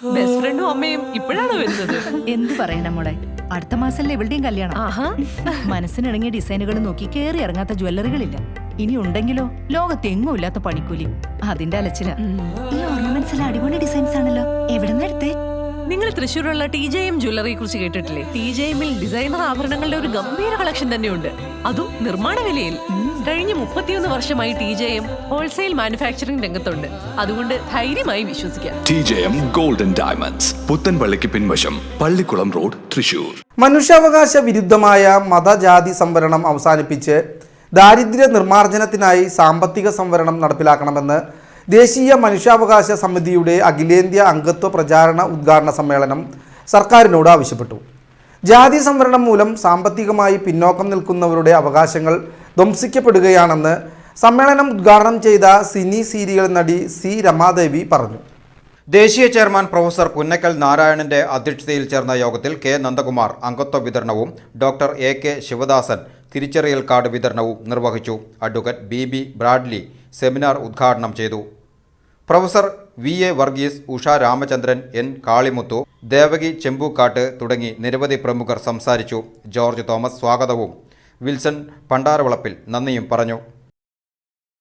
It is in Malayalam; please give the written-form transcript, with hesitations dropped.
ബെസ്റ്റ് ഫ്രണ്ടും അമ്മയും ഇപ്പോഴാണ് വരുന്നത്. എന്ത് പറയാനാ മോളെ, അടുത്ത മാസമല്ലേ ഇവളുടെയും കല്യാണം. മനസ്സിനിണങ്ങിയ ഡിസൈനുകൾ നോക്കി കേറി ഇറങ്ങാത്ത ജ്വല്ലറികളില്ല. ഇനി ഉണ്ടെങ്കിലോ ലോകത്തെങ്ങും ഇല്ലാത്ത പണിക്കൂലി. അതിന്റെ അലച്ചില. ഈ ഓർണമെന്റ്സിൽ അടിപൊളി ഡിസൈൻസ് ആണല്ലോ, എവിടെ നിന്ന് എടുത്തേ? നിങ്ങൾ തൃശ്ശൂരുള്ള TJM ജ്വല്ലറിയെ കുറിച്ച് കേട്ടിട്ടില്ലേ? TJMൽ ഡിസൈനർ ആഭരണങ്ങളുടെ ഒരു ഗംഭീര കളക്ഷൻ തന്നെയുണ്ട്, അതും നിർമ്മാണ വിലയിൽ. കഴിഞ്ഞ 31 വർഷമായി TJM ഹോൾസെയിൽ മാനുഫാക്ചറിംഗ് രംഗത്തുണ്ട്. അതുകൊണ്ട് ധൈര്യമായി വിശ്വസിക്കാം. TJM ഗോൾഡൻ ഡയമണ്ട്സ്, പുത്തൻപള്ളിക്ക് പിൻവശം, പള്ളിക്കുളം റോഡ്, തൃശൂർ. മനുഷ്യാവകാശ വിരുദ്ധമായ മതജാതി സംവരണം അവസാനിപ്പിച്ച് ദാരിദ്ര്യ നിർമ്മാർജ്ജനത്തിനായി സാമ്പത്തിക സംവരണം നടപ്പിലാക്കണമെന്ന് ദേശീയ മനുഷ്യാവകാശ സമിതിയുടെ അഖിലേന്ത്യാ അംഗത്വ പ്രചാരണ ഉദ്ഘാടന സമ്മേളനം സർക്കാരിനോട് ആവശ്യപ്പെട്ടു. ജാതി സംവരണം മൂലം സാമ്പത്തികമായി പിന്നോക്കം നിൽക്കുന്നവരുടെ അവകാശങ്ങൾ ധ്വംസിക്കപ്പെടുകയാണെന്ന് സമ്മേളനം ഉദ്ഘാടനം ചെയ്ത സിനി സീരിയൽ നടി സി രമാദേവി പറഞ്ഞു. ദേശീയ ചെയർമാൻ പ്രൊഫസർ പുന്നക്കൽ നാരായണന്റെ അധ്യക്ഷതയിൽ ചേർന്ന യോഗത്തിൽ കെ നന്ദകുമാർ അംഗത്വ വിതരണവും ഡോക്ടർ AK ശിവദാസൻ തിരിച്ചറിയൽ കാർഡ് വിതരണവും നിർവഹിച്ചു. അഡ്വക്കേറ്റ് BB ബ്രാഡ്ലി സെമിനാർ ഉദ്ഘാടനം ചെയ്തു. Professor VA Varghese, Usha Ramachandran, N Kalimuthu, Devaki Chempookkattu തുടങ്ങി നിരവധി പ്രമുഖർ സംസാരിച്ചു. ജോർജ് തോമസ് സ്വാഗതവും വിൽസൺ പണ്ടാരവളപ്പിൽ നന്ദിയും പറഞ്ഞു.